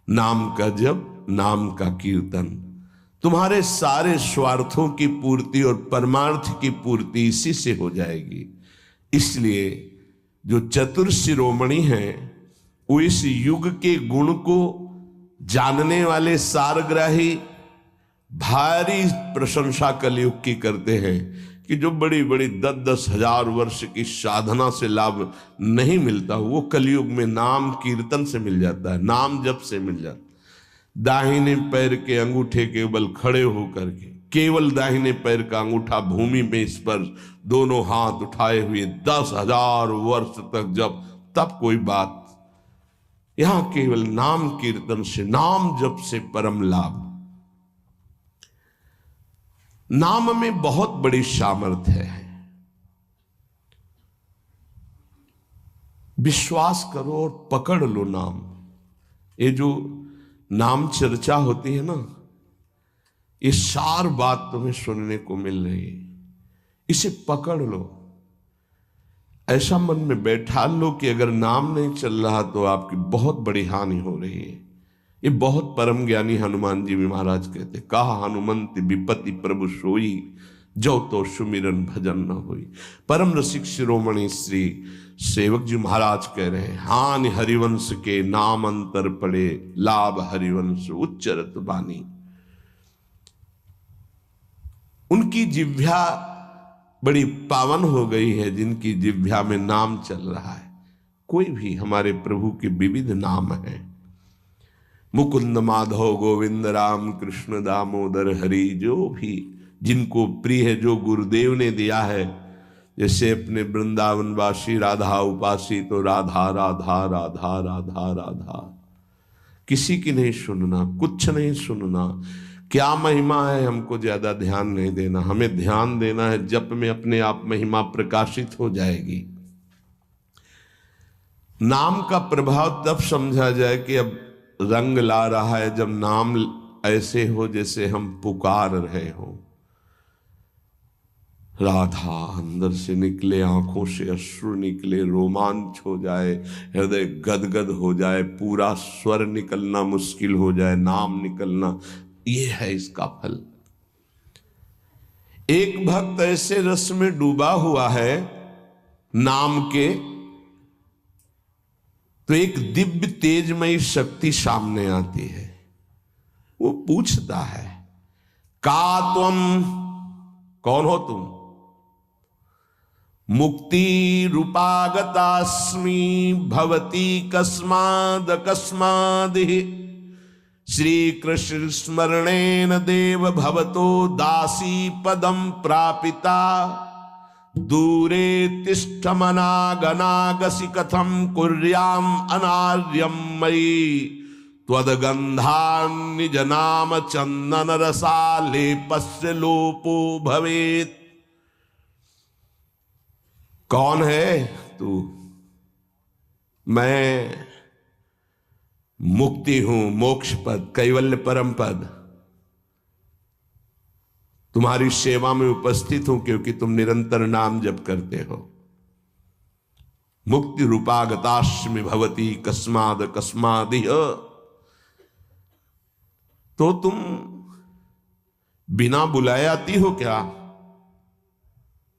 नाम का जप, नाम का कीर्तन, तुम्हारे सारे स्वार्थों की पूर्ति और परमार्थ की पूर्ति इसी से हो जाएगी। इसलिए जो चतुर शिरोमणि हैं वो इस युग के गुण को जानने वाले सारग्राही भारी प्रशंसा कलयुग की करते हैं कि जो बड़ी बड़ी 10-10 हजार वर्ष की साधना से लाभ नहीं मिलता वो कलयुग में नाम कीर्तन से मिल जाता है, नाम जप से मिल जाता है। दाहिने पैर के अंगूठे के बल खड़े होकर के केवल दाहिने पैर का अंगूठा भूमि में स्पर्श, दोनों हाथ उठाए हुए 10,000 वर्ष तक जब, तब कोई बात। यहां केवल नाम कीर्तन से, नाम जप से परम लाभ। नाम में बहुत बड़ी सामर्थ्य है। विश्वास करो और पकड़ लो नाम। ये जो नाम चर्चा होती है ना, ये सार बात तुम्हें सुनने को मिल रही है, इसे पकड़ लो। ऐसा मन में बैठा लो कि अगर नाम नहीं चल रहा तो आपकी बहुत बड़ी हानि हो रही है। ये बहुत परम ज्ञानी हनुमान जी भी महाराज कहते, कहा हनुमंत विपत्ति प्रभु सोई, जो तो सुमिरन भजन न होई। परम रसिक शिरोमणि श्री सेवक जी महाराज कह रहे हैं, हानि हरिवंश के नाम अंतर पड़े, लाभ हरिवंश उच्चरत बानी। उनकी जिह्वा बड़ी पावन हो गई है जिनकी जिह्वा में नाम चल रहा है। कोई भी हमारे प्रभु के विविध नाम हैं, मुकुंद माधव गोविंद राम कृष्ण दामोदर हरि, जो भी जिनको प्रिय है, जो गुरुदेव ने दिया है। जैसे अपने वृंदावनवासी राधा उपासी तो राधा राधा राधा राधा राधा, किसी की नहीं सुनना, कुछ नहीं सुनना। क्या महिमा है हमको ज्यादा ध्यान नहीं देना, हमें ध्यान देना है जप में अपने आप महिमा प्रकाशित हो जाएगी। नाम का प्रभाव तब समझा जाए कि अब रंग ला रहा है जब नाम ऐसे हो जैसे हम पुकार रहे हो। राधा अंदर से निकले, आंखों से अश्रु निकले, रोमांच हो जाए, हृदय गदगद हो जाए, पूरा स्वर निकलना मुश्किल हो जाए, नाम निकलना, ये है इसका फल। एक भक्त ऐसे रस में डूबा हुआ है नाम के, तो एक दिव्य तेजमयी शक्ति सामने आती है। वो पूछता है, का तुम, कौन हो तुम? मुक्ति रूपागतास्मि भवती कस्माद कस्मादिहि, श्री कृष्ण स्मरणेन देव भवतो दासी पदम प्रापिता, दूरे तिष्ठमनागनागसि कथम कुर्याम अनार्यम मयि, त्वदगंधान् निज नाम चंदन रसालेपस्य लोपो भवेत्। कौन है तू? मैं मुक्ति हूं, मोक्ष पद, कैवल्य परम पद। तुम्हारी सेवा में उपस्थित हूं क्योंकि तुम निरंतर नाम जप करते हो। मुक्ति रूपागतास्मि भवती कस्माद कस्मादिह, तो तुम बिना बुलाए आती हो क्या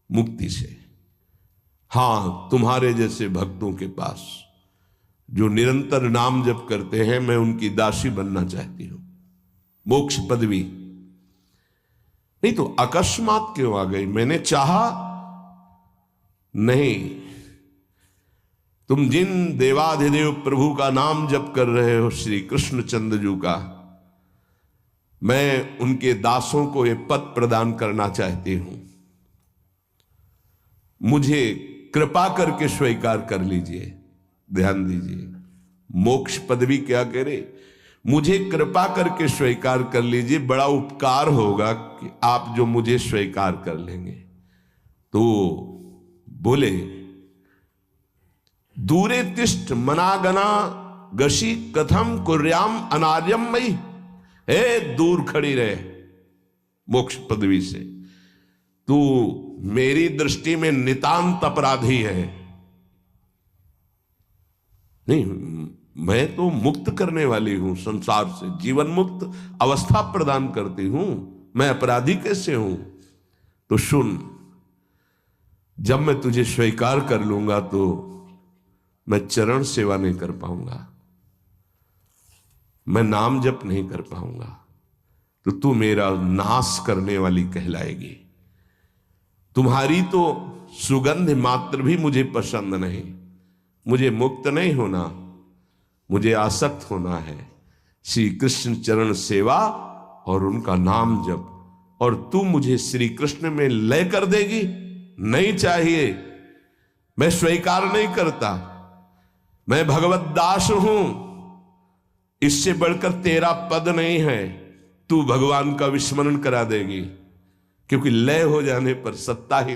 मुक्ति से? हां, तुम्हारे जैसे भक्तों के पास जो निरंतर नाम जप करते हैं, मैं उनकी दासी बनना चाहती हूं, मोक्ष पदवी। नहीं तो अकस्मात क्यों आ गई? मैंने चाहा नहीं। तुम जिन देवाधिदेव प्रभु का नाम जप कर रहे हो, श्री कृष्ण चंद्र का, मैं उनके दासों को ये पद प्रदान करना चाहती हूं। मुझे कृपा करके स्वीकार कर लीजिए। ध्यान दीजिए, मोक्ष पदवी क्या करे? मुझे कृपा करके स्वीकार कर लीजिए, बड़ा उपकार होगा कि आप जो मुझे स्वीकार कर लेंगे। तो बोले, दूरे तिष्ठ मनागना गशी कथम कुर्याम अनार्यम मयि, हे दूर खड़ी रहे मोक्ष पदवी से, तू मेरी दृष्टि में नितांत अपराधी है। नहीं, मैं तो मुक्त करने वाली हूं संसार से, जीवन मुक्त अवस्था प्रदान करती हूं, मैं अपराधी कैसे हूं? तो सुन, जब मैं तुझे स्वीकार कर लूंगा तो मैं चरण सेवा नहीं कर पाऊंगा, मैं नाम जप नहीं कर पाऊंगा, तो तू मेरा नाश करने वाली कहलाएगी। तुम्हारी तो सुगंध मात्र भी मुझे पसंद नहीं। मुझे मुक्त नहीं होना, मुझे आसक्त होना है श्री कृष्ण चरण सेवा और उनका नाम जप। और तू मुझे श्री कृष्ण में लय कर देगी? नहीं चाहिए, मैं स्वीकार नहीं करता। मैं भगवत दास हूं, इससे बढ़कर तेरा पद नहीं है। तू भगवान का विस्मरण करा देगी, क्योंकि लय हो जाने पर सत्ता ही